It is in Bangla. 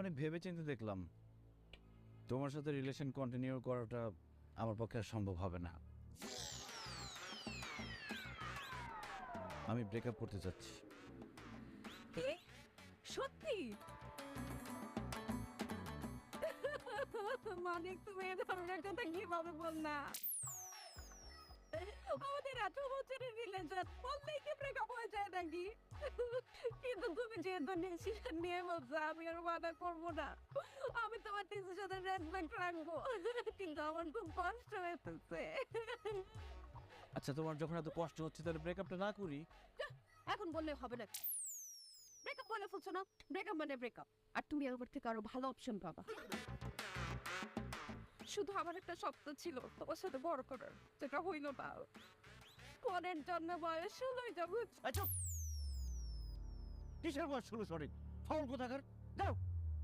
অনেক ভেবে চিন্তে দেখলাম তোমার সাথে রিলেশন কন্টিনিউ করাটা আমার পক্ষে আর সম্ভব হবে না। আমি ব্রেকআপ করতে চাচ্ছি। কি সত্যি? মানিক, তুমি এ ধরনের কথা কিভাবে বললা? আমাদের এত বছরের রিলেশন, বললেই কি ব্রেকআপ হয়ে যায় নাকি? কিন্তু তুমি যেহেতু ডিসিশন নিয়ে বলছো, আমি আর মানা করবো না। আমি তোমার ডিসিশনের রেসপেক্ট রাখবো, কিন্তু আমার খুব কষ্ট হয়েছে। আচ্ছা, তোমার যখন এত কষ্ট হচ্ছে তাহলে ব্রেকআপটা না করি। এখন বললে হবে না। ব্রেকআপ বলে ফেলছো না, ব্রেকআপ মানে ব্রেকআপ। আর তুমি আমার থেকে আরো ভালো অপশন পাবা। শুধু আমার একটা স্বপ্ন ছিল তোমার সাথে বড় করার, যেটা হইল না। পরের জন্য বয়স হলোই যাবো। আচ্ছা, কিসের বয়স ষোলো? সরি, ফাউল কোথাকার। যাও।